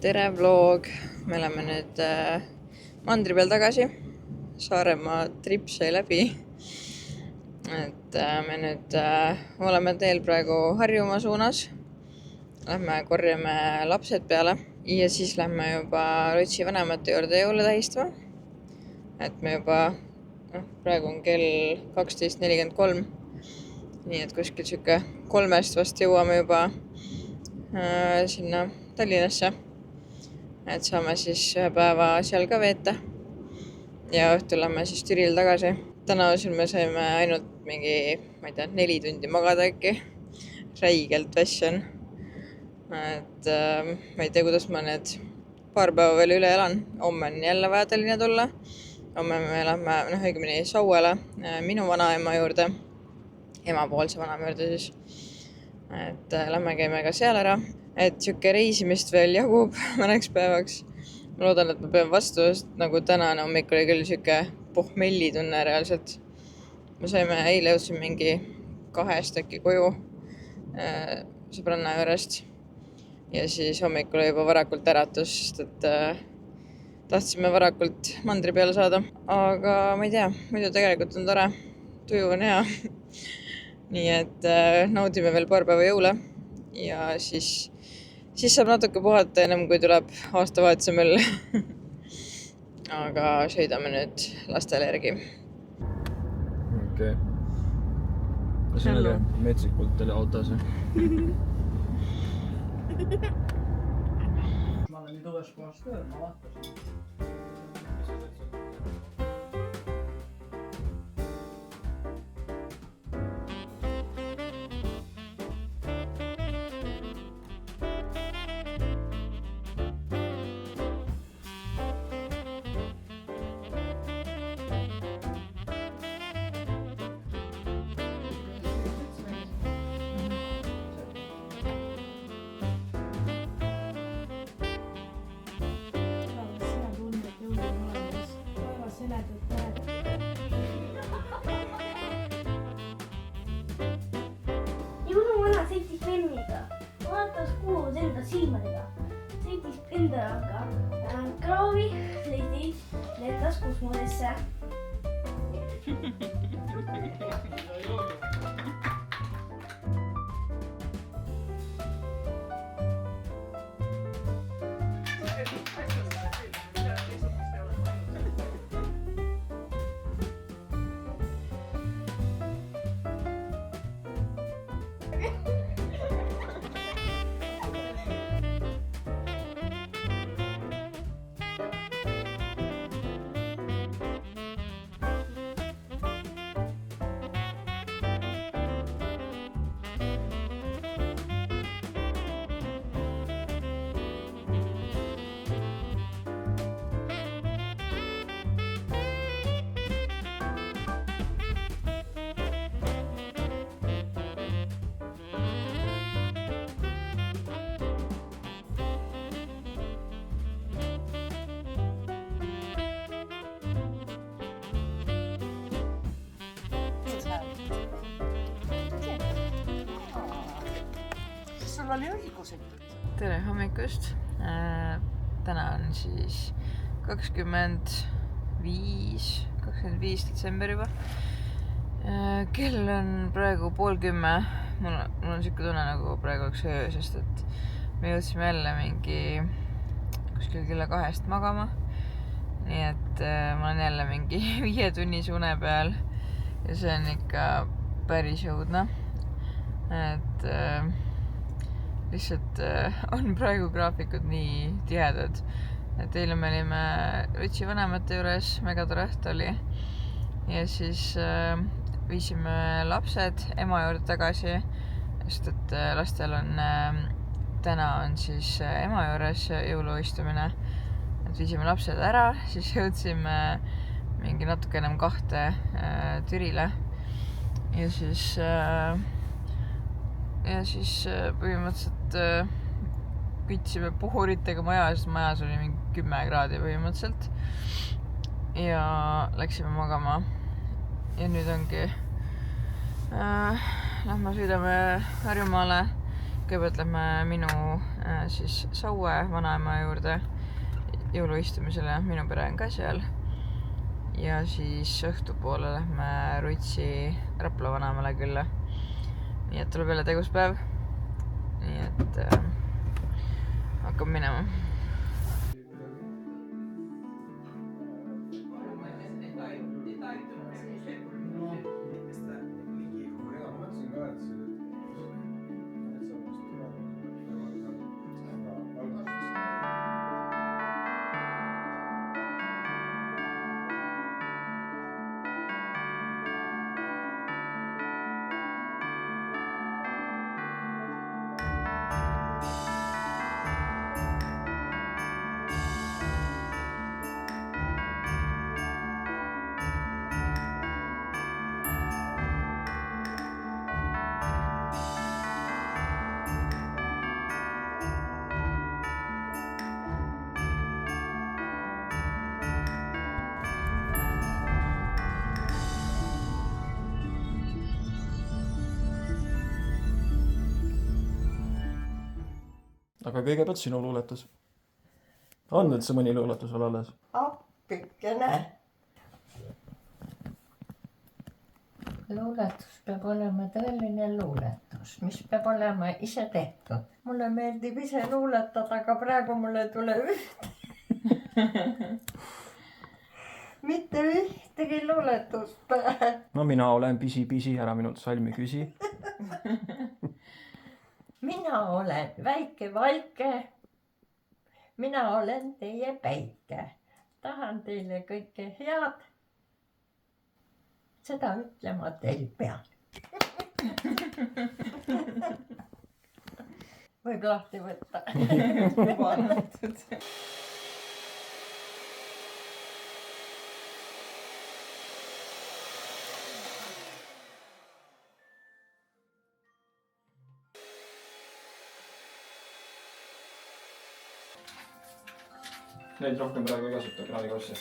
tere vlog, me oleme nüüd mandri peal tagasi, Saaremaa trip sai läbi, et me nüüd oleme teel praegu Harjumaa suunas, lähme korjame lapsed peale ja siis lähme juba Rotsi vanemate juurde jõule tähistama, et me juba, praegu on kell 12:43, nii et kuskil siuke 3 vast jõuame juba sinna Tallinnasse, et saame siis ühe päeva seal ka veeta ja õhtul lähme siis Türil tagasi. Täna öösel me saime ainult mingi, ma ei tea, 4 tundi magada äkki, räigelt väss on, et ma ei tea, kuidas ma need paar päeva veel üle elan. Homme on jälle vaja Tallinna tulla, homme me lähme õigemini Sauele minu vanaema juurde, emapoolse vanaema juurde siis, et lähme käime ka seal ära. Et siuke reisimist veel jagub mõneks päevaks. Ma loodan, et ma pean vastu, sest nagu tänane hommik oli küll siuke pohmellitunne reaalselt. Me saime eile jõudsin mingi 2 äkki koju sõbranna juurest ja siis hommikul juba varakult äratus, sest et tahtsime varakult mandri peale saada. Aga ma ei tea, muidu tegelikult on tore, tuju on hea. Nii et naudime veel paar päeva jõule ja siis saab natuke puhata ennem, kui tuleb aastavahetuse möll. Aga sõidame nüüd lastele järgi. Okei. See oli metsikult oli autos. Ma olen nüüd uues kohas tööl, ma vaatasin. Jõuluvana sõitis Lemmiga, vaatas kuus enda silmadega, sõitis endaga kraavi, sõitis, lendas kosmosesse. Sul oli õigus ikkagi. Tere hommikust. Täna on siis 25 detsember juba. Kell on praegu 9:30. Mul on siuke tunne nagu praegu oleks öö, sest et me jõudsime jälle mingi kuskil kella 2 magama. Nii et ma olen jälle mingi 5 tunnise une peal ja see on ikka päris õudne. Et lihtsalt on praegu graafikud nii tihedad, et eile me olime Rotsi vanemate juures, mega tore õhtu oli ja siis viisime lapsed ema juurde tagasi, sest et lastel on täna on siis ema juures jõuluistumine, et viisime lapsed ära, siis jõudsime mingi natuke enam 2 Türile ja siis põhimõtteliselt kütsime puhuritega majas, sest majas oli mingi 10 kraadi põhimõtteliselt ja läksime magama ja nüüd ongi lähme sõidame Harjumaale, kõigepealt lähme minu siis Saue vanaema juurde jõuluistumisele, minu pere on ka seal. Ja siis õhtupoole lähme Rutsi Rapla vanaemale külla. Nii et tuleb jälle teguspäev. Nii et hakkab minema. Aga kõigepealt sinu luuletus. On üldse mõni luuletus veel alles? Appikene. Luuletus peab olema tõeline luuletus, mis peab olema ise tehtud. Mulle meeldib ise luuletada, aga praegu mulle tule mitte ühtegi luuletust pähe. No mina olen pisi-pisi, ära minult salmi küsi. Mina olen väike Valke. Mina olen teie päike. Tahan teile kõike head. Seda ütlema teil peal. Võib lahti võtta. Neid rohkem praegu ei kasuta, kraanikossi.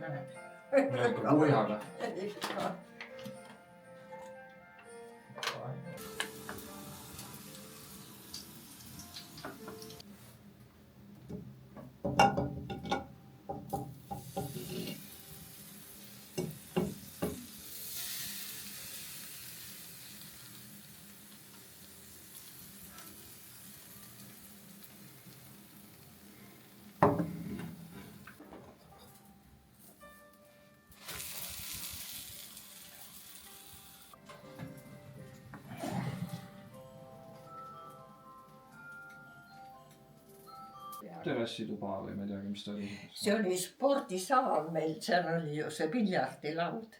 Näed, kuhjaga. Terrassituba või ma ei teagi, mis ta oli. See oli spordisaal meil, seal oli ju see piljardilaud.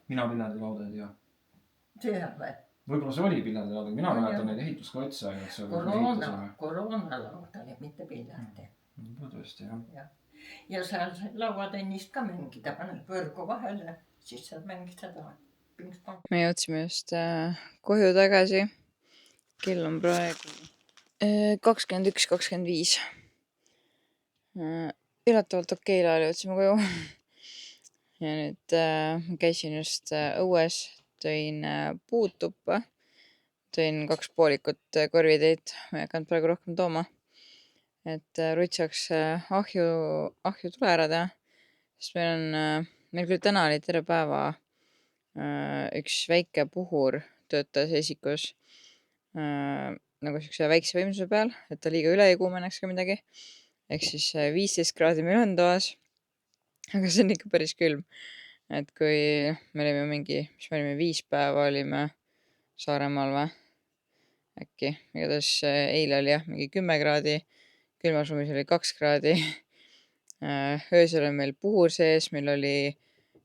Mina pillardilauda ei tea. Tead või? Võib-olla see oli pillardilauda, mina mäletan neid ehitusklotse. Koroonalaud oli, mitte piljardi. Tõesti, jah. Ja seal lauatennist ka mängida, paned võrgu vahele, siis saad mängida seda. Me jõudsime just koju tagasi. Kell on praegu 21:25. Üllatavalt okei ajal jõudsime koju. Ja nüüd käisin just õues, tõin puud tuppa. Tõin 2 poolikut korvitäit, ma ei hakanud praegu rohkem tooma. Et Rutt saaks ahju tule ära teha. Sest meil küll täna oli terve päeva üks väike puhur töötas esikus nagu siukse väikse võimsuse peal, et ta liiga üle ei kuumeneks ka midagi. Ehk siis 15 kraadi meil on toas, aga see on ikka päris külm. Et kui me olime mis me olime 5 päeva olime Saaremaal või äkki, igatahes eile oli jah, mingi 10 kraadi, külmasruumis oli 2 kraadi. Öösel oli meil puhur sees, meil oli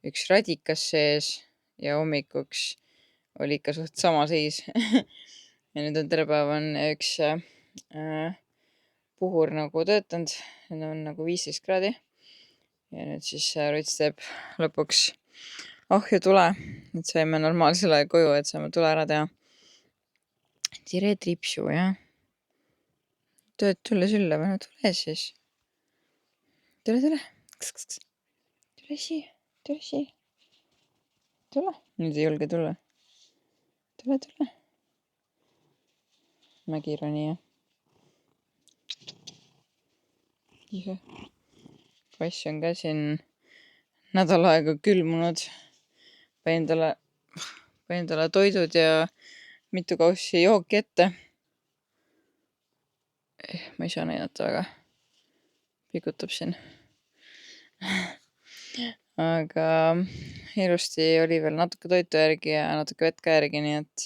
üks radikas sees ja hommikuks oli ikka suht sama seis. Ja nüüd on terve päev on üks puhur nagu töötanud, need on nagu 15 kraadi. Ja nüüd siis Ruts teeb lõpuks ahju tule, et saime normaalsele koju, et saame tule ära teha. Tere tripsu, jah. Tööd tule sülle või no tule siis. Tule. Tule siia. Tule. Nüüd ei julge tulla. tule. Mägironija. Ise. Kass on ka siin nädal aega külmunud. Panin talle toidud ja mitu kaussi jooki ette. Ma ei saa näidata väga. Pikutab siin. Aga ilusti oli veel natuke toitu järgi ja natuke vett ka järgi, nii et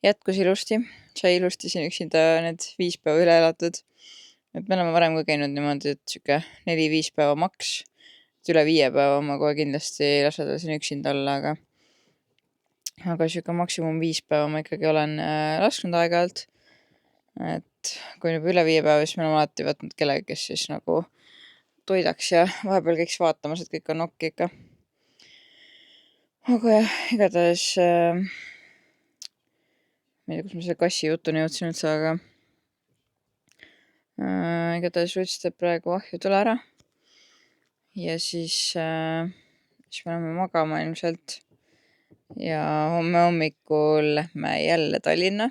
jätkus ilusti. Sai ilusti siin üksinda need 5 päeva üle elatud. Et me oleme varem ka käinud niimoodi, et siuke 4-5 päeva maks. Et üle 5 päeva ma kohe kindlasti ei lase tal siin üksinda olla, aga siuke maksimum 5 päeva ma ikkagi olen lasknud aeg-ajalt. Et kui juba üle 5 päeva, siis me oleme alati võtnud kellegi, kes siis nagu toidaks ja vahepeal käiks vaatamas, et kõik on okei ikka. Aga jah, igatahes ma ei tea, kus ma selle kassi jutuni jõudsin üldse, aga igatahes Ruts teeb praegu ahju tule ära. Ja siis me läheme magama ilmselt. Ja homme hommikul lähme jälle Tallinna.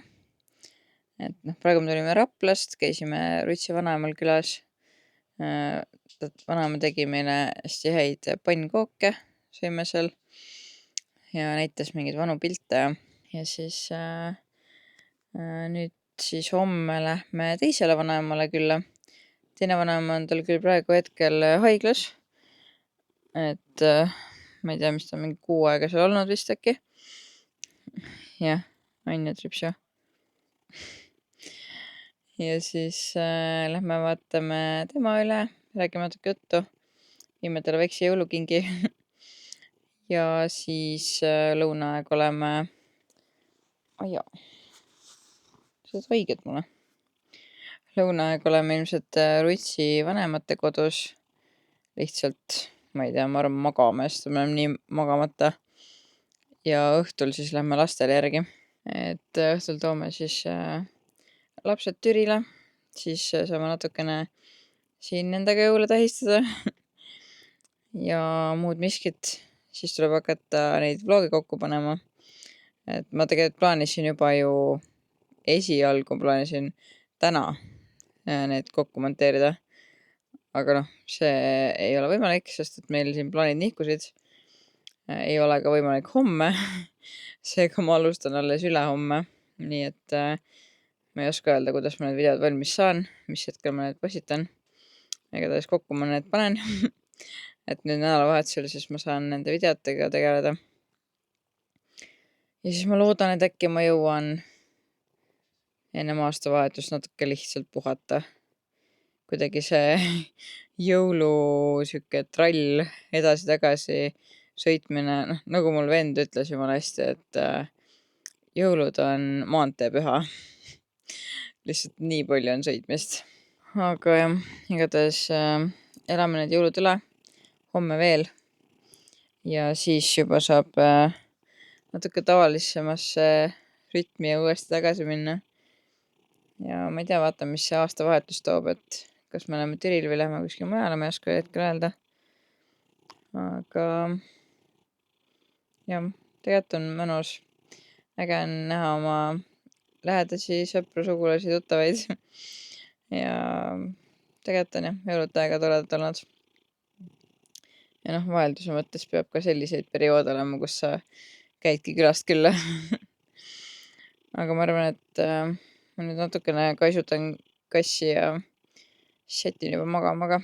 Et praegu me tulime Raplast, käisime Rutsi vanaemal külas. Vanaema tegi meile hästi häid pannkooke, sõime seal ja näitas mingeid vanu pilte ja siis nüüd siis homme lähme teisele vanaemale külla. Teine vanaema on tal küll praegu hetkel haiglas, et ma ei tea, mis ta on mingi 6 aega seal olnud vist äkki. Jah, Anja Tripsio. Ja siis lähme vaatame tema üle, räägime natuke juttu, viime talle väikse jõulukingi ja siis lõunaaeg oleme, sa oled õiged mulle. Lõunaaeg oleme ilmselt Rutsi vanemate kodus, lihtsalt, ma ei tea, ma arvan magame, sest me oleme nii magamata ja õhtul siis lähme lastele järgi, et õhtul toome siis lapsed Türile, siis saame natukene siin nendega jõule tähistada ja muud miskit, siis tuleb hakata neid vlogi kokku panema. Et ma tegelikult plaanisin juba ju esialgu plaanisin täna need kokku monteerida, aga see ei ole võimalik, sest et meil siin plaanid nihkusid. Ei ole ka võimalik homme, seega ma alustan alles ülehomme, nii et ma ei oska öelda, kuidas ma need videod valmis saan, mis hetkel ma need postitan. Igatahes kokku ma need panen, et nüüd nädalavahetusel siis ma saan nende videotega tegeleda. Ja siis ma loodan, et äkki ma jõuan ennem aastavahetust natuke lihtsalt puhata. Kuidagi see jõulu siuke trall edasi-tagasi sõitmine, nagu mul vend ütles jumala hästi, et jõulud on maanteepüha. Lihtsalt nii palju on sõitmist. Aga jah, igatahes elame need jõulud üle, homme veel ja siis juba saab natuke tavalisemasse rütmi ja uuesti tagasi minna. Ja ma ei tea, vaatame, mis see aastavahetus toob, et kas me oleme Türil või lähme kuskil mujale, ma ei oska hetkel öelda. Aga jah, tegelikult on mõnus. Äge on näha oma lähedasi, sõpru, sugulasi, tuttavaid. Ja tegelikult on jah, jõulud täiega toredad olnud. Ja vahelduse mõttes peab ka selliseid perioode olema, kus sa käidki külast külla. Aga ma arvan, et ma nüüd natukene kaisutan kassi ja sätin juba magama ka.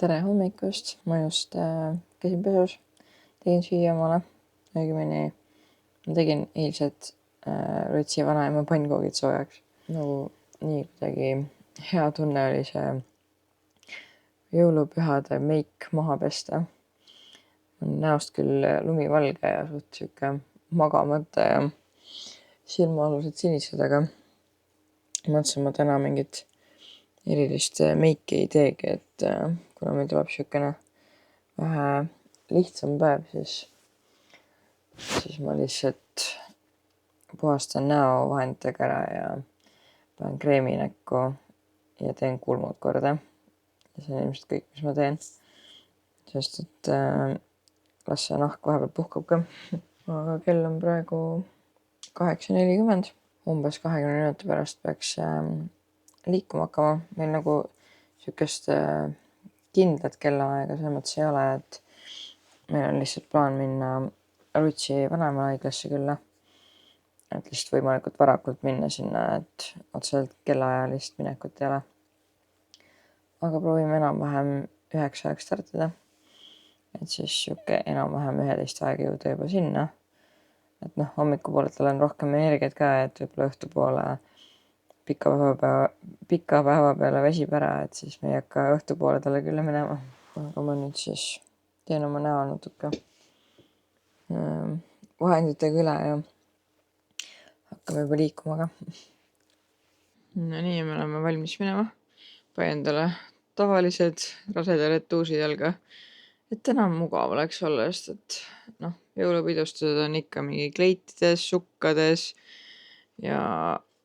Tere hommikust, ma just käisin pesus, tegin süüa omale, õigemini ma tegin eilsed Rutsi vanaema pannkoogid soojaks. Nagu nii kuidagi hea tunne oli see jõulupühade meik maha pesta. Näost küll lumivalge ja suht siuke magamata ja silmaalused sinised, aga mõtlesin, ma täna mingit erilist meiki ei teegi, et kuna meil tuleb siukene vähe lihtsam päev, siis ma lihtsalt puhastan näovahenditega ära ja panen kreemi näkku ja teen kulmud korda. Ja see on ilmselt kõik, mis ma teen. Sest et las see nahk vahepeal puhkab ka. Aga kell on praegu 8:40. Umbes 20 minuti pärast peaks liikuma hakkama. Meil nagu sükest kindlat kellaaega selles mõttes ei ole, et meil on lihtsalt plaan minna Rutsi vanaema haiglasse külla. Et lihtsalt võimalikult varakult minna sinna, et otseselt kellaajalist minekut ei ole. Aga proovime enam-vähem 9 aeg startida. Et siis siuke enam-vähem 11 aega jõuda juba sinna. Et hommikupoolelt olen rohkem energiat ka, et võib-olla õhtupoole pika päeva peale väsib ära, et siis me ei hakka õhtupoole talle külla minema. Aga ma nüüd siis teen oma näo natuke vahenditega üle ja hakkame juba liikuma ka. No nii, me oleme valmis minema. Panen endale tavalised raseda retuusid jalga. Et enam mugav oleks olla, sest et jõulupidustused on ikka mingi kleitides, sukkades ja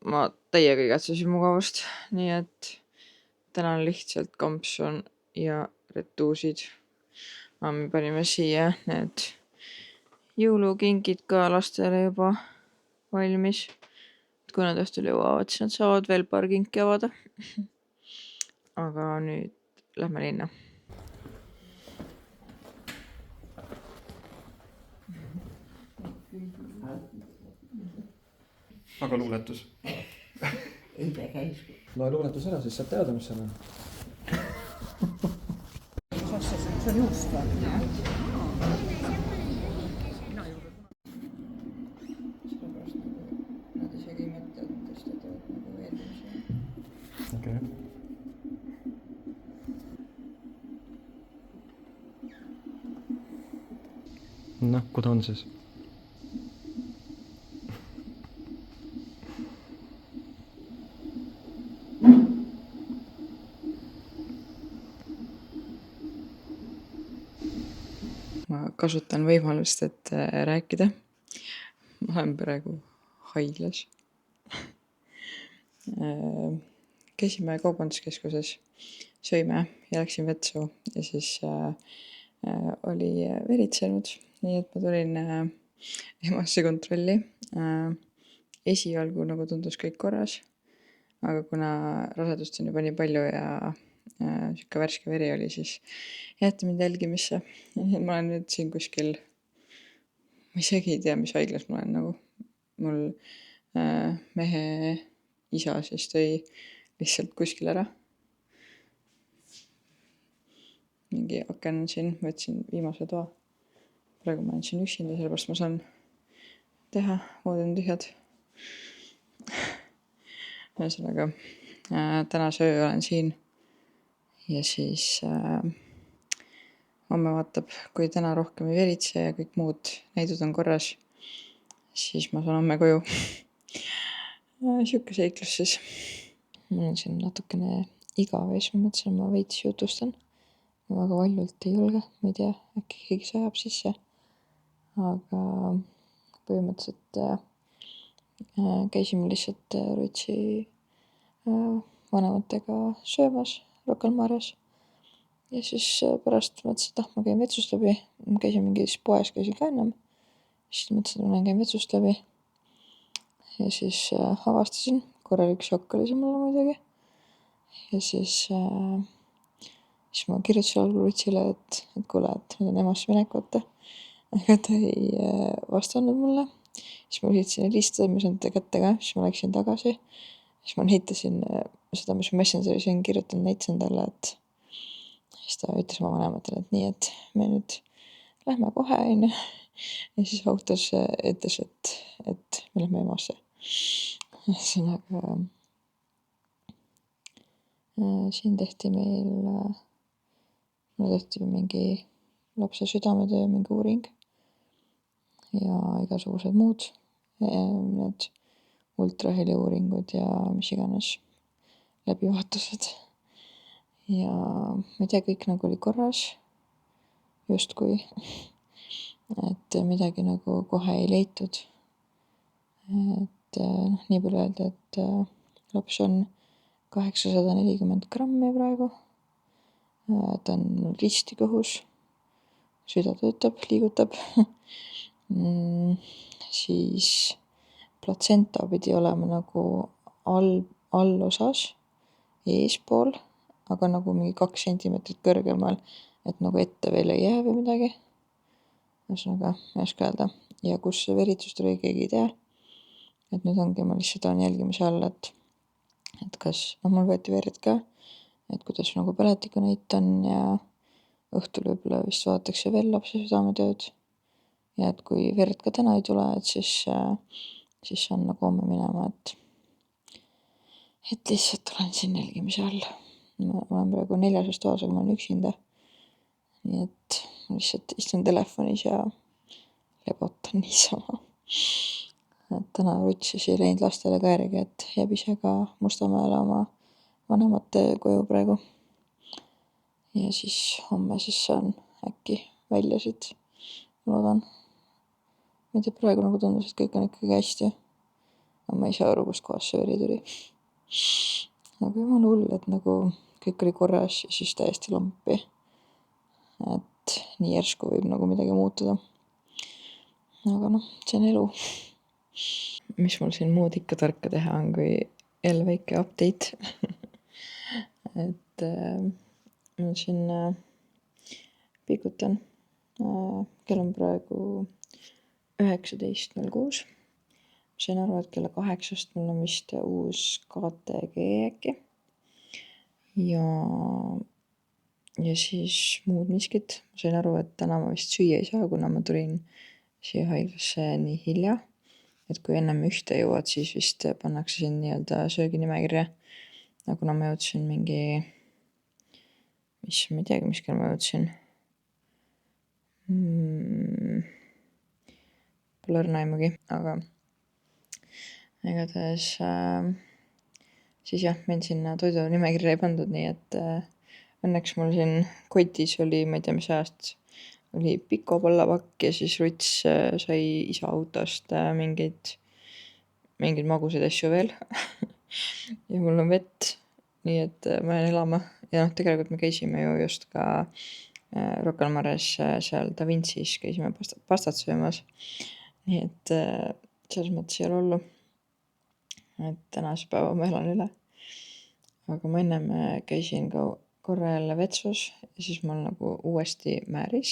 ma täiega igatsesin mugavust. Nii et täna on lihtsalt kampsun ja retuusid. Me panime siia need jõulukingid ka lastele juba valmis. Kui nad õhtul jõuavad, siis nad saavad veel paar kinki avada. Aga nüüd lähme linna. Aga luuletus. Eile käis. Loe luuletus ära, siis saab teada, mis seal on. See on juust või? Nad isegi ei mõtle, et tõstetavad nagu eelmise. Okei. Kui ta on siis? Ma kasutan võimalust, et rääkida. Ma olen praegu haiglas. Käisime kaubanduskeskuses, sõime ja läksin vetsu ja siis oli veritsenud. Nii et ma tulin emasse kontrolli. Esialgu nagu tundus kõik korras. Aga kuna rasedust on juba nii palju ja siuke värske veri oli, siis jäeti mind jälgimisse. Ma olen nüüd siin kuskil, ma isegi ei tea, mis haiglas ma olen nagu. Mul mehe isa siis tõi lihtsalt kuskil ära. Mingi aken on siin, võtsin viimase toa. Praegu ma olen siin üksinda, sellepärast ma saan teha, vood on tühjad. Ühesõnaga, tänase öö olen siin ja siis homme vaatab, kui täna rohkem ei veritse ja kõik muud näidud on korras, siis ma saan homme koju. Siuke seiklus siis. Mul on siin natukene igav ja siis ma mõtlesin, ma veits jutustan. Ma väga valjult ei julge, ma ei tea, äkki keegi sajab sisse. Aga põhimõtteliselt käisime lihtsalt Rutsi vanematega söömas Rocca al Mares. Ja siis pärast mõtlesin, et ma käin vetsust läbi. Ma käisin mingis poes, käisin ka ennem. Siis mõtlesin, et ma käin vetsust läbi. Ja siis avastasin, korralik šokk oli see mulle muidugi. Ja siis ma kirjutasin algul Rutsile, et kuule, et nüüd on emasse minek võtta. Aga ta ei vastanud mulle. Siis ma üritasin helistada, ma sain ta kätte ka. Siis ma läksin tagasi. Siis ma näitasin seda, mis ma Messengeris on kirjutanud, näitasin talle, et siis ta ütles oma vanematele, et nii, et me nüüd lähme kohe, on. Ja siis autos ütles, et me lähme emasse. Ühesõnaga, siin tehti meil mingi lapse südametöö, mingi uuring ja igasugused muud need ultraheli uuringud ja mis iganes läbivaatused. Ja ma ei tea, kõik nagu oli korras justkui, et midagi nagu kohe ei leitud. Et nii palju öelda, et laps on 840 grammi praegu. Ta on risti kõhus. Süda töötab, liigutab. Siis platsenta pidi olema nagu allosas, eespool, aga nagu mingi 2 sentimeetrit kõrgemal, et nagu ette veel ei jää või midagi. Ühesõnaga, ei oska öelda. Ja kus see veritsus tuli, keegi ei tea. Et nüüd ongi, ma lihtsalt olen jälgimise all, et kas, mul võeti verd ka, et kuidas nagu põletikunäit on ja õhtul võib-olla vist vaadatakse veel lapse südametööd. Ja et kui verd ka täna ei tule, et siis saan nagu homme minema, et lihtsalt olen siin jälgimise all. Ma olen praegu 4. toas, aga ma olen üksinda. Nii et ma lihtsalt istun telefonis ja lebotan niisama. Et täna Ruts siis ei läinud lastele ka järgi, et jääb ise ka Mustamäele oma vanemate koju praegu. Ja siis homme siis saan äkki välja siit, loodan. Ma ei tea, praegu nagu tundus, et kõik on ikkagi hästi. Aga ma ei saa aru, kust kohast see veri tuli. Aga jumal hull, et nagu kõik oli korras ja siis täiesti lampi. Et nii järsku võib nagu midagi muutuda. Aga noh, see on elu. Mis mul siin muud ikka tarka teha on, kui jälle väike update. Et ma siin pikutan. Kell on praegu 19.06. Sain aru, et kella 8 mul on vist uus KTG äkki. Ja siis muud miskit. Ma sain aru, et täna ma vist süüa ei saa, kuna ma tulin siia haiglasse nii hilja. Et kui ennem ühte jõuad, siis vist pannakse siin nii-öelda sööginimekirja. Aga kuna ma jõudsin mingi, ma ei teagi, mis kell ma jõudsin. Pole õrna aimugi, aga igatahes siis jah, mind sinna toidunimekirja ei pandud, nii et õnneks mul siin kotis oli, ma ei tea, mis ajast, oli Piko pallapakk ja siis Ruts sai isa autost mingeid magusaid asju veel. Ja mul on vett, nii et ma jään elama. Ja noh, tegelikult me käisime ju just ka Rocca al Mares seal Da Vinci's, käisime pastat söömas. Nii et selles mõttes ei ole hullu. Et tänase päeva ma elan üle. Aga ma ennem käisin ka korra jälle vetsus ja siis mul nagu uuesti määris.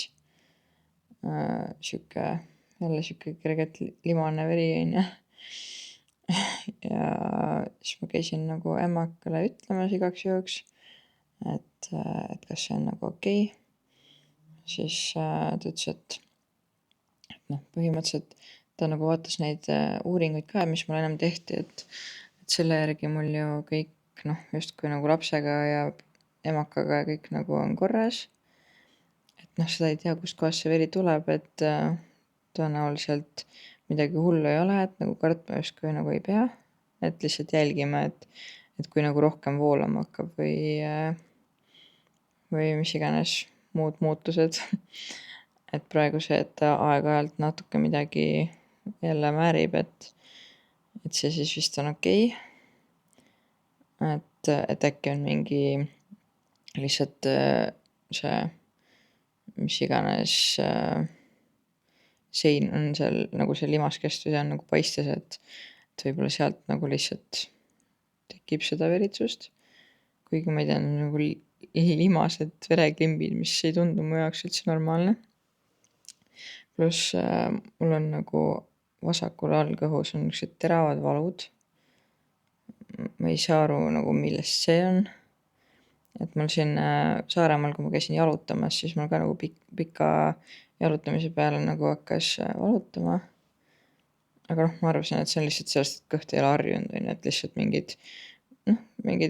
Jälle siuke kerget limane veri on ja. Ja siis ma käisin nagu emmakale ütlemas igaks juhuks, et kas see on nagu okei. Siis ta ütles, et noh, põhimõtteliselt ta nagu vaatas neid uuringuid ka, mis mul enam tehti, et selle järgi mul ju kõik justkui nagu lapsega ja emakaga ja kõik nagu on korras. Et seda ei tea, kust kohast see veri tuleb, et tõenäoliselt midagi hullu ei ole, et nagu kartma justkui nagu ei pea. Et lihtsalt jälgime, et kui nagu rohkem voolama hakkab või mis iganes muud muutused. Et praegu see, et ta aeg-ajalt natuke midagi jälle määrib, et see siis vist on okei. Et äkki on mingi lihtsalt see, mis iganes sein on seal nagu see limaskestus ja on nagu paistes, et võib-olla sealt nagu lihtsalt tekib seda veritsust. Kuigi ma ei tea, nagu limased vereklimbid, mis ei tundu mu jaoks üldse normaalne. Pluss mul on nagu vasakul allkõhus on niisugused teravad valud. Ma ei saa aru nagu millest see on. Et mul siin Saaremaal, kui ma käisin jalutamas, siis mul ka nagu pika jalutamise peale nagu hakkas valutama. Aga ma arvasin, et see on lihtsalt sellest, et kõht ei ole harjunud, et lihtsalt mingid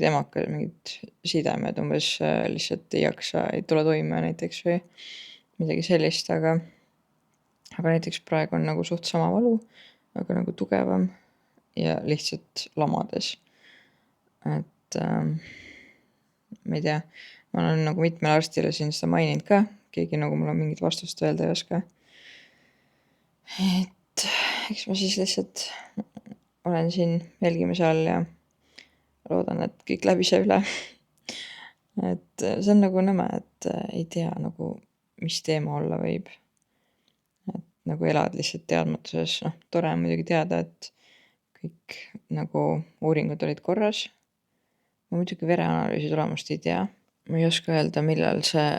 emakad, mingid sidemed umbes lihtsalt ei jaksa, ei tule toime näiteks või midagi sellist, aga näiteks praegu on nagu suht sama valu, aga nagu tugevam ja lihtsalt lamades. Et ma ei tea, ma olen nagu mitmele arstile siin seda maininud ka, keegi nagu mul on mingit vastust öelda ei oska. Et eks ma siis lihtsalt olen siin jälgimise all ja loodan, et kõik läbi see üle. et see on nagu nõme, et ei tea nagu, mis teema olla võib. Et nagu elad lihtsalt teadmatuses, noh, tore on muidugi teada, et kõik nagu uuringud olid korras. Ma muidugi vereanalüüsi tulemust ei tea. Ma ei oska öelda, millal see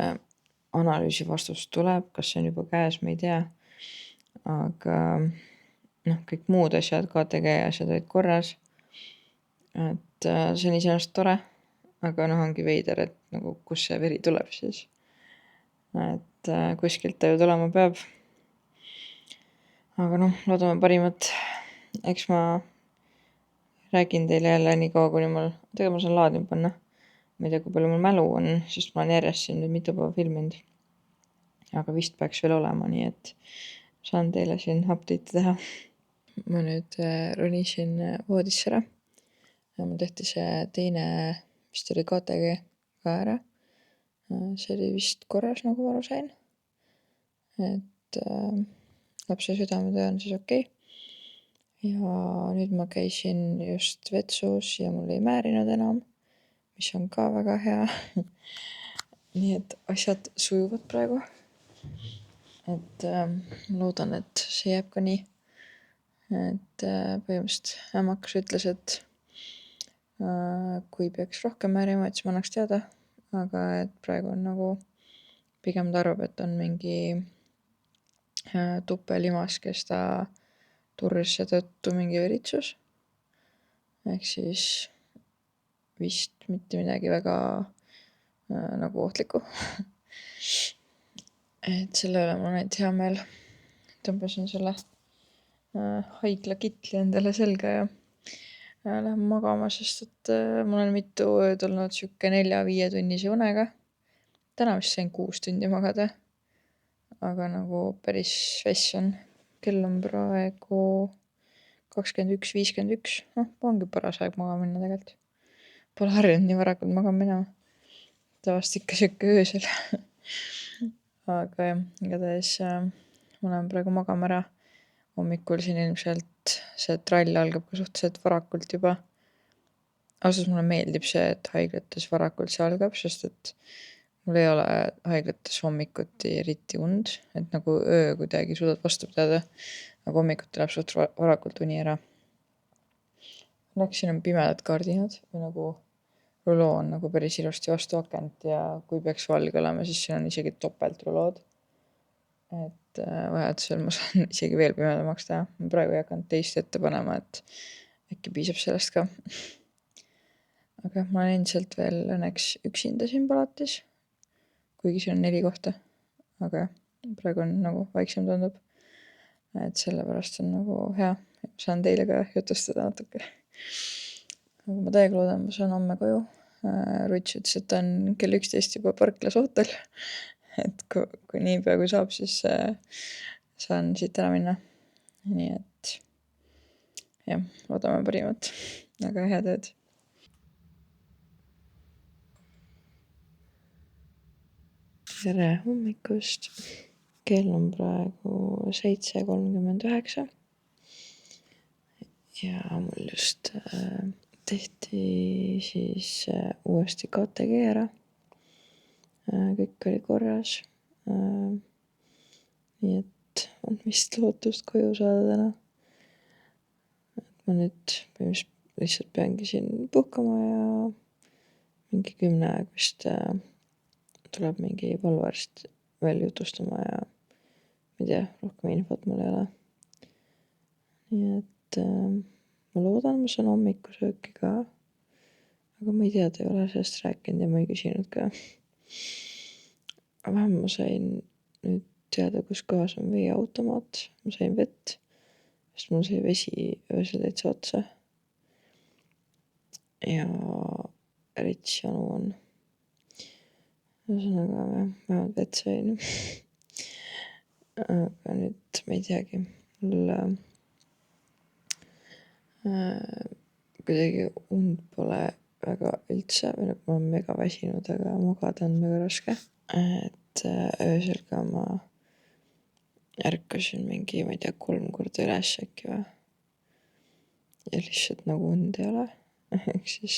analüüsi vastus tuleb, kas see on juba käes, ma ei tea. Aga noh, kõik muud asjad, KTG asjad olid korras. Et see on iseenesest tore, aga noh, ongi veider, et nagu kus see veri tuleb siis. Et kuskilt ta ju tulema peab. Aga noh, loodame parimat. Eks ma räägin teile jälle nii kaua, kuni mul, tegelikult ma saan laadima panna. Ma ei tea, kui palju mul mälu on, sest ma olen järjest siin nüüd mitu päeva filminud. Aga vist peaks veel olema, nii et saan teile siin update'i teha. Ma nüüd ronisin voodisse ära. Mul tehti see teine, vist oli KTG ka ära. See oli vist korras, nagu ma aru sain. Et lapse südametöö on siis okei. Ja nüüd ma käisin just vetsus ja mul ei määrinud enam, mis on ka väga hea. Nii et asjad sujuvad praegu. Et loodan, et see jääb ka nii. Et põhimõtteliselt ämmakas ütles, et kui peaks rohkem määrima, et siis ma annaks teada. Aga et praegu on nagu, pigem ta arvab, et on mingi tupelimas, kes ta turrisse tõttu mingi veritsus. Ehk siis vist mitte midagi väga nagu ohtlikku. Et selle üle ma olen hea meel. Tõmbasin selle haigla kitli endale selga ja lähen magama, sest et mul on mitu ööd olnud siuke 4-5 tunnise unega. Täna vist sain 6 tundi magada. Aga nagu päris vess on. Kell on praegu 21:51. Noh, ongi paras aeg magama minna tegelikult. Pole harjunud nii varakult magama minema. Tavaliselt ikka siuke öösel. Aga jah, igatahes ma lähen praegu magama ära. Hommikul siin ilmselt see trall algab ka suhteliselt varakult juba. Ausalt mulle meeldib see, et haiglates varakult see algab, sest et mul ei ole haiglates hommikuti eriti und, et nagu öö kuidagi suudad vastu pidada, aga hommikuti läheb suht varakult uni ära. Õnneks siin on pimedad kardinad või nagu ruloo on nagu päris ilusti vastu akent ja kui peaks valge olema, siis siin on isegi topeltrulood. Et vajadusel ma saan isegi veel pimedamaks teha. Ma praegu ei hakanud teist ette panema, et äkki piisab sellest ka. Aga ma olen endiselt veel õnneks üksinda siin palatis. Kuigi siin on 4 kohta. Aga praegu on nagu vaiksem tundub. Et sellepärast on nagu hea. Saan teile ka jutustada natuke. Aga ma täiega loodan, ma saan homme koju. Ruts ütles, et on kell 11 juba parklas ootel. Et kui niipea kui saab, siis saan siit ära minna. Nii et jah, loodame parimat. Aga head ööd. Tere hommikust. Kell on praegu 7:39. Ja mul just tehti siis uuesti KTG ära. Kõik oli korras. Nii et on vist lootust koju saada täna. Et ma nüüd lihtsalt peangi siin puhkama ja mingi 10 aeg vist tuleb mingi valvarist veel jutustama ja ma ei tea, rohkem infot mul ei ole. Nii et ma loodan, ma saan hommikusööki ka. Aga ma ei tea, ta ei ole sellest rääkinud ja ma ei küsinud ka. Vähem ma sain nüüd teada, kus kohas on veeautomaat. Ma sain vett, sest mul sai vesi öösel täitsa otsa. Ja rits janu on. Ühesõnaga, vähemalt vett sain. Aga nüüd ma ei teagi. Mul kuidagi und pole väga üldse, või nagu ma olen mega väsinud, aga magada on mega raske. Et öösel ka ma ärkasin mingi, ma ei tea, 3 korda üles äkki või. Ja lihtsalt nagu und ei ole. ehk siis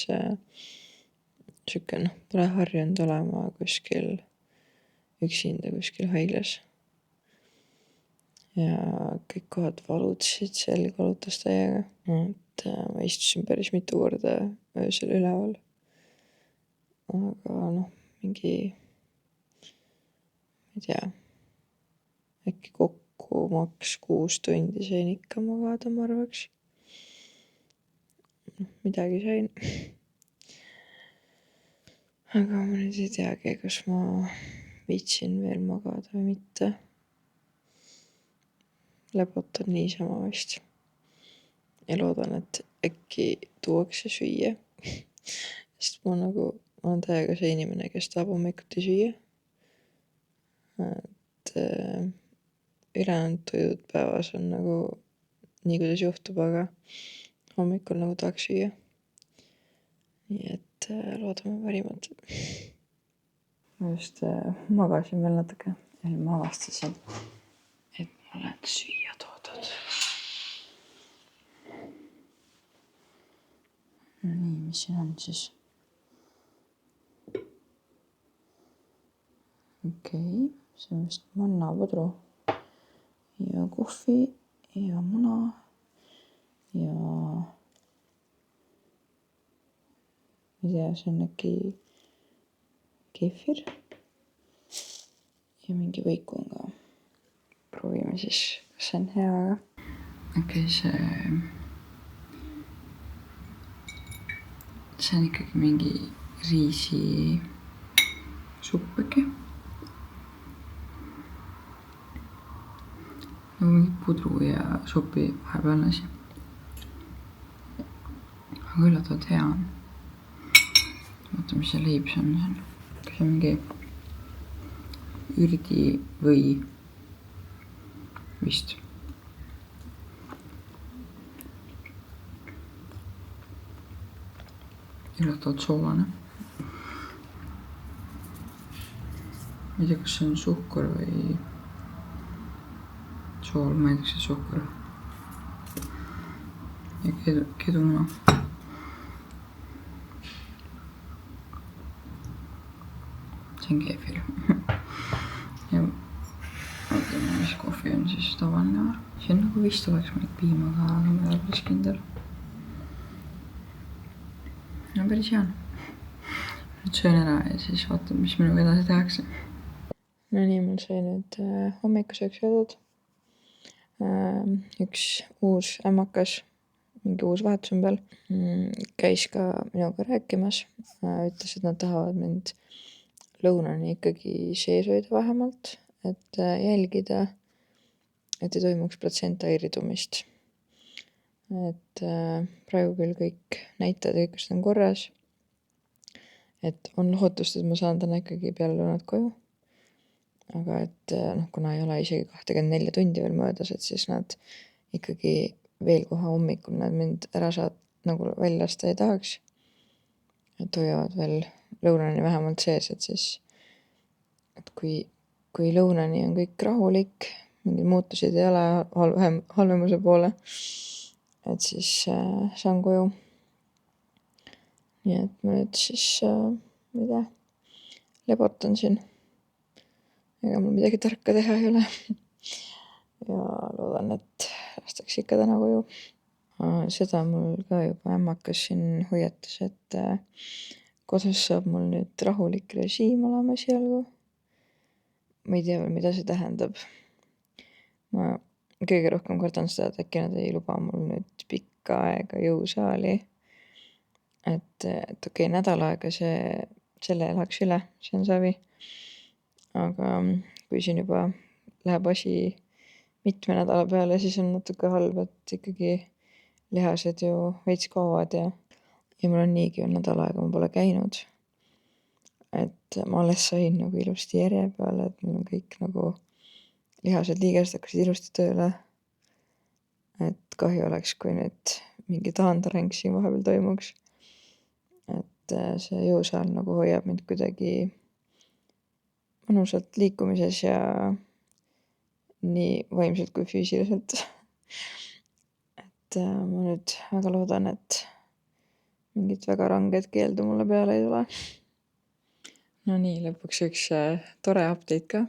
sihuke pole harjunud olema kuskil üksinda kuskil haiglas. Ja kõik kohad valutasid, selg valutas täiega. Et ma istusin päris mitu korda öösel üleval. Aga mingi, ma ei tea, äkki kokku maks 6 tundi sain ikka magada, ma arvaks. Midagi sain. Aga ma nüüd ei teagi, kas ma viitsin veel magada või mitte. Lepotan niisama vist. Ja loodan, et äkki tuuakse süüa. Sest ma olen täiega see inimene, kes tahab hommikuti süüa. Et ülejäänud toidud päevas on nii kuidas juhtub, aga hommikul tahaks süüa. Nii et loodame parimat. Ma just magasin veel natuke ja ma avastasin, et ma olen süüa toodud. No nii, mis siin on siis? Okei, see on vist mannapudru ja kohvi ja muna ja ei tea, see on äkki kefir ja mingi võiku on ka. Proovime siis, kas see on hea, aga okei, see on ikkagi mingi riisi supp äkki. Mingi pudru ja supi vahepealne asi. Aga üllatavalt hea on. Vaata, mis see leib see on. Kas see on mingi ürdi või vist. Üllatavalt soolane. Ma ei tea, kas see on suhkur või sool, ma ei tea, kas see suhkur. Ja kedumuna. See on kefir. Ja vaatame, mis kohvi on siis tavaline var. See on vist oleks mõned piimaga, aga ma ei ole päris kindel. No päris hea on. Nüüd söön ära ja siis vaatame, mis minuga edasi tehakse. No nii, mul sai nüüd hommikusööks jõudnud. Üks uus ämmakas, mingi uus vahetus on peal, käis ka minuga rääkimas. Ütles, et nad tahavad mind lõunani ikkagi sees hoida vähemalt, et jälgida, et ei toimuks platsenta irridumist. Et praegu küll kõik näitajad ja kõik on korras. Et on lootust, et ma saan täna ikkagi peale lõunat koju. Aga et kuna ei ole isegi 24 tundi veel möödas, et siis nad ikkagi veel kohe hommikul nad mind ära saad välja lasta ei tahaks. Et hoiavad veel lõunani vähemalt sees, et siis et kui lõunani on kõik rahulik, mingid muutused ei ole halvemuse poole, et siis saan koju. Nii et ma nüüd siis, ma ei tea, lebotan siin. Ega mul midagi tarka teha ei ole. Ja loodan, et lastakse ikka täna koju. Seda mul ka juba ämmakas siin hoiatas, et kodus saab mul nüüd rahulik režiim olema esialgu. Ma ei tea veel, mida see tähendab. Ma kõige rohkem kardan seda, et äkki nad ei luba mul nüüd pikka aega jõusaali. Et okei, nädal aega selle elaks üle, see on savi. Aga kui siin juba läheb asi mitme nädala peale, siis on natuke halb, et ikkagi lihased ju veits kaovad ja mul on niigi nädal aega ma pole käinud. Et ma alles sain ilusti järje peale, et mul on kõik lihased liigesed hakkasid ilusti tööle. Et kahju oleks, kui nüüd mingi taandareng siin vahepeal toimuks. Et see jõusaal hoiab mind kuidagi mõnusalt liikumises ja nii vaimselt kui füüsiliselt. Et ma nüüd väga loodan, et mingit väga ranget keeldu mulle peale ei tule. No nii, lõpuks üks tore update ka.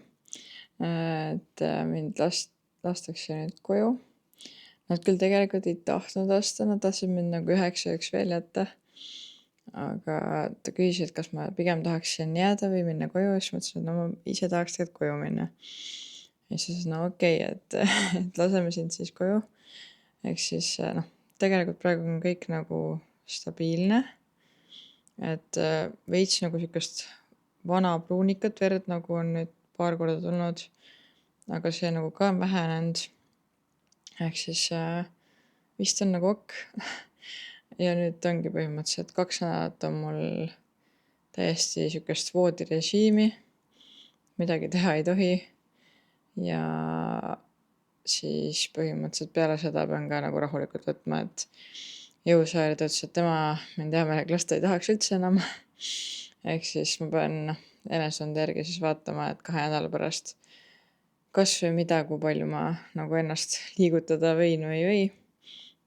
Et mind lastakse nüüd koju. Nad küll tegelikult ei tahtnud lasta, nad tahtsid mind nagu 9 veel jätta. Aga ta küsis, et kas ma pigem tahaksin jääda või minna koju. Siis mõtlesin, et no ma ise tahaks tegelikult koju minna. Ja siis no okei, et laseme sind siis koju. Ehk siis tegelikult praegu on kõik nagu stabiilne. Et veits nagu sükest vana pruunikat verd nagu on nüüd paar korda tulnud. Aga see nagu ka on vähenenud. Ehk siis vist on nagu ok. Ja nüüd ongi põhimõtteliselt 2 nädalat on mul täiesti sükest voodirežiimi. Midagi teha ei tohi. Ja siis põhimõtteliselt peale seda pean ka nagu rahulikult võtma, et jõusaar ütles, et tema mind hea meelega lasta ei tahaks üldse enam. Ehk siis ma pean enesetunde järgi siis vaatama, et 2 nädala pärast kas või mida, kui palju ma nagu ennast liigutada võin või ei või.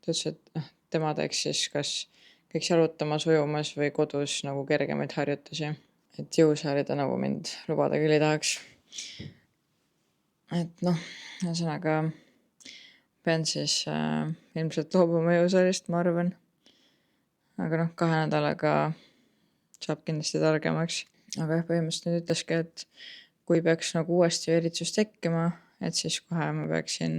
Ta ütles, et tema teeks siis kas käiks jalutamas, ujumas või kodus nagu kergemaid harjutusi. Et jõusaali ta nagu mind lubada küll ei tahaks. Et ühesõnaga pean siis ilmselt loobuma jõusaalist, ma arvan. Aga 2 nädalaga saab kindlasti targemaks. Aga jah, põhimõtteliselt nüüd ütleski, et kui peaks nagu uuesti veritsus tekkima, et siis kohe ma peaksin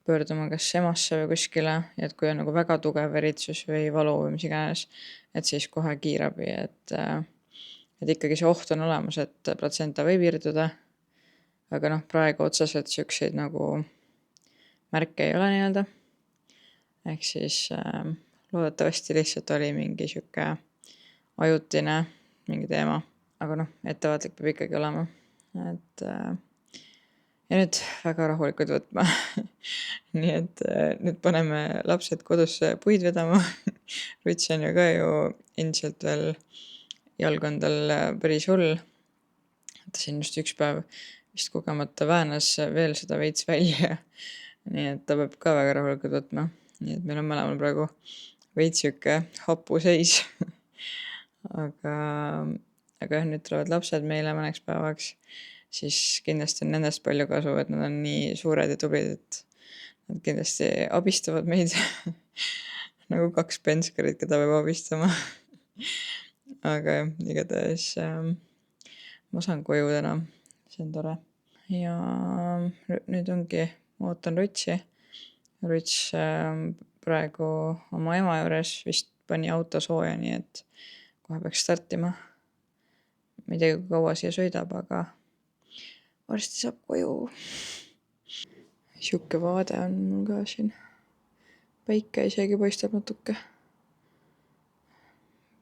pöörduma kas emasse või kuskile. Ja et kui on nagu väga tugev veritsus või valu või mis iganes, et siis kohe kiirabi. Et ikkagi see oht on olemas, et platsenta võib irduda. Aga praegu otseselt siukseid nagu märke ei ole nii-öelda. Ehk siis loodetavasti lihtsalt oli mingi siuke ajutine mingi teema. Aga ettevaatlik peab ikkagi olema. Et ja nüüd väga rahulikult võtma. Nii et nüüd paneme lapsed kodusse puid vedama. Ruts on ju ka ju ilmselt veel jalg on tal päris hull. Ta siin just üks päev vist kogemata väänas veel seda veits välja. Nii et ta peab ka väga rahulikult võtma. Nii et meil on mõlemal praegu veits siuke hapu seis. Aga nüüd tulevad lapsed meile mõneks päevaks. Siis kindlasti on nendest palju kasu, et nad on nii suured ja tublid, et nad kindlasti abistavad meid. Nagu 2 penskarit, keda peab abistama. Aga igatahes ma saan koju täna. See on tore. Ja nüüd ongi, ma ootan Rutsi. Ruts praegu oma ema juures vist pani auto sooja, nii et kohe peaks startima. Ma ei tea, kui kaua siia sõidab, aga varsti saab koju. Siuke vaade on mul ka siin. Päike isegi paistab natuke.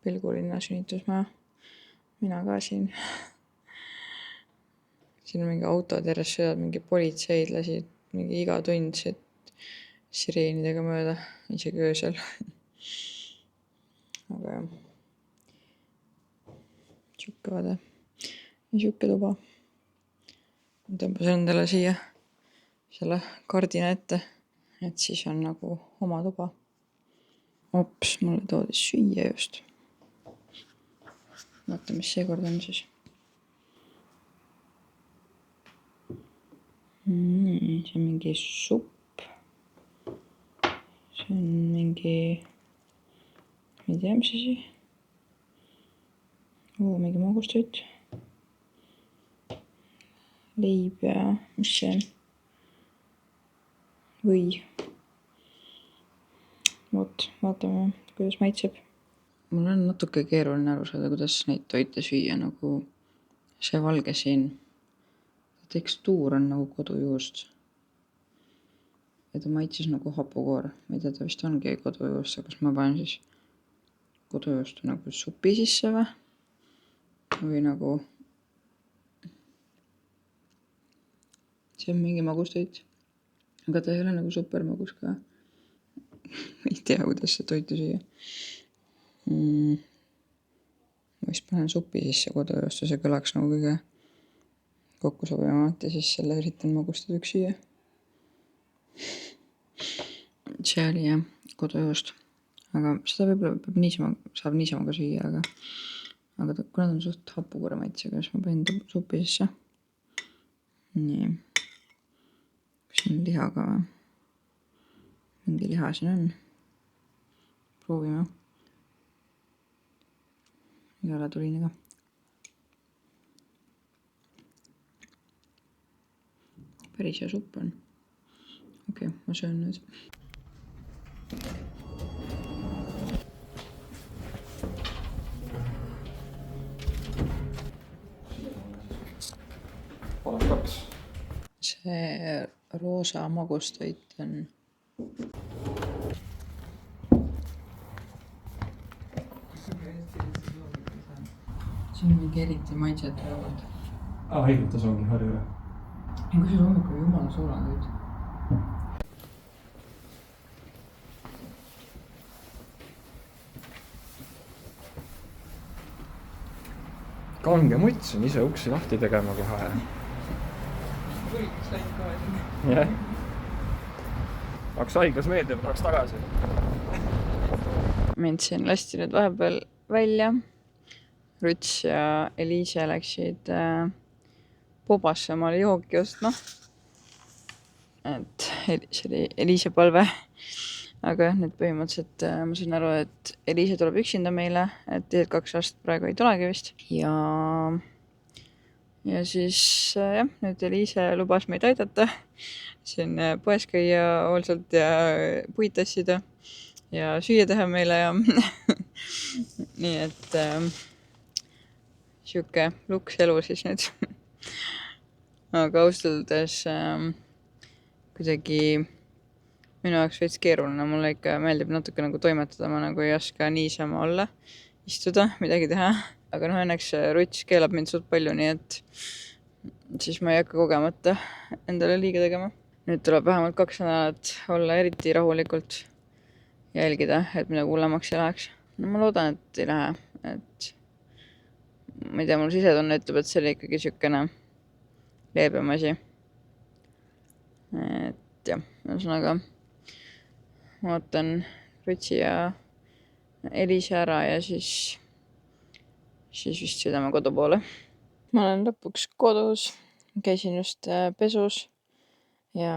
Pilgulinna sünnitusmaja. Mina ka siin. Siin on mingi autod järjest sõidavad, mingi politseid lasid, mingi iga tund siit sireenidega mööda, isegi öösel. Aga jah. Siuke vaade. Ja siuke tuba. Tõmbasin endale siia selle kardina ette, et siis on nagu oma tuba. Ops, mulle toodi süüa just. Vaata, mis seekord on siis. See on mingi supp. See on mingi, ma ei tea, mis asi. Mingi magustoit. Leib ja mis see on? Või. Vot, vaatame, kuidas maitseb. Mul on natuke keeruline aru saada, kuidas neid toite süüa, nagu see valge siin. Tekstuur on nagu kodujuust. Ja ta maitses nagu hapukoor. Ma ei tea, ta vist ongi kodujuust, kas ma panen siis kodujuustu nagu supi sisse või nagu see on mingi magustoit. Aga ta ei ole nagu super magus ka. Ei tea, kuidas see toitu süüa. Ma vist panen supi sisse kodujuustu, see kõlaks nagu kõige kokku sobivamalt ja siis selle üritan magustatud süüa. See oli jah kodujuust. aga seda võib-olla saab niisama ka süüa, aga kuna ta on suht hapukure maitsega, siis ma panin supi sisse. Nii. Siin liha ka või? Mingi liha siin on. Proovime. Ei ole tuline ka. Päris hea supp on. Okei, ma söön nüüd. Olen 2. See roosa magustoit on siin on mingi eriti maitset tulevad. Heidutas ongi harju üle. Ja kui see hommikul jumala soolane nüüd. Kange muts on ise uksi lahti tegema kohe. Võiks läinud kohe siin. Jah. Hakkas haiglas meeldib, tahaks tagasi. Mind siin lasti nüüd vahepeal välja. Ruts ja Eliise läksid Pobasse omale jooki ostma. Et see oli Eliise palve. Aga nüüd põhimõtteliselt ma sain aru, et Eliise tuleb üksinda meile, et teised 2 last praegu ei tulegi vist. Ja siis jah, nüüd Eliise lubas meid aidata. Siin poes käia hoolsalt ja puid tassida ja süüa teha meile ja nii et sihuke luks elu siis nüüd. Aga austaldes kuidagi minu jaoks veits keeruline, mulle ikka meeldib natuke nagu toimetada, ma nagu ei oska niisama olla, istuda, midagi teha. Aga õnneks Ruts keelab mind suht palju, nii et siis ma ei hakka kogemata endale liiga tegema. Nüüd tuleb vähemalt 2 nädalat olla eriti rahulikult jälgida, et midagi hullemaks ei läheks. No ma loodan, et ei lähe, et ma ei tea, mul sisetunne ütleb, et see oli ikkagi siukene leebem asi. Et jah, ühesõnaga vaatan Rutsi ja Eliise ära ja siis vist sõidame kodu poole. Ma olen lõpuks kodus, käisin just pesus ja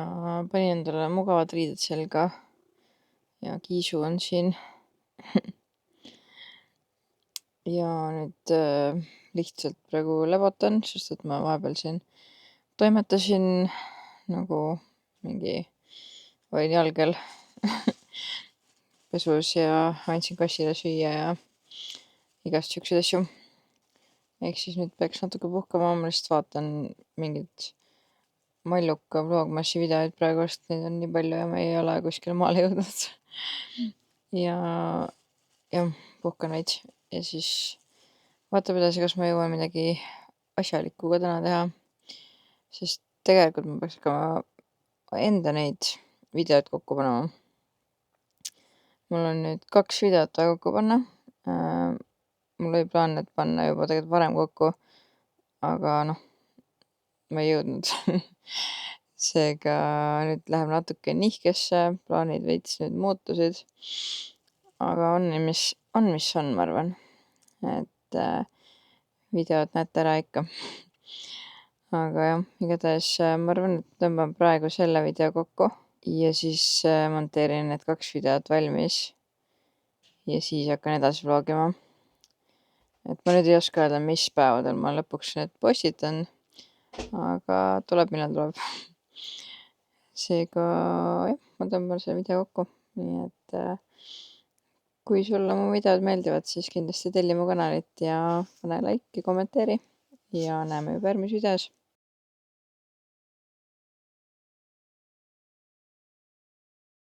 panin endale mugavad riided selga ja Kiisu on siin. Ja nüüd lihtsalt praegu läbotan, sest et ma vahepeal siin toimetasin nagu mingi olin jalgel pesus ja andsin kassile süüa ja igast siukseid asju. Ehk siis nüüd peaks natuke puhkama, ma lihtsalt vaatan mingit Malluka vlogmassi videoid praegu, sest neid on nii palju ja ma ei ole kuskil maale jõudnud. Ja puhkan veits ja siis vaatab edasi, kas ma jõuan midagi asjalikku ka täna teha. Sest tegelikult ma peaks hakkama enda neid videoid kokku panema. Mul on nüüd 2 videot vaja kokku panna. Mul oli plaan need panna juba tegelikult varem kokku, aga ma ei jõudnud. Seega nüüd läheb natuke nihkesse, plaanid veits nüüd muutusid. Aga on, mis on, ma arvan. Et videod näete ära ikka. Aga jah, igatahes ma arvan, et tõmban praegu selle video kokku ja siis monteerin need 2 videot valmis ja siis hakkan edasi vlogima. Et ma nüüd ei oska öelda, mis päevadel ma lõpuks need postitan, aga tuleb, millal tuleb. Seega jah, ma tõmban selle video kokku. Nii et kui sulle mu videod meeldivad, siis kindlasti telli mu kanalit ja pane like ja kommenteeri ja näeme juba järgmises videos.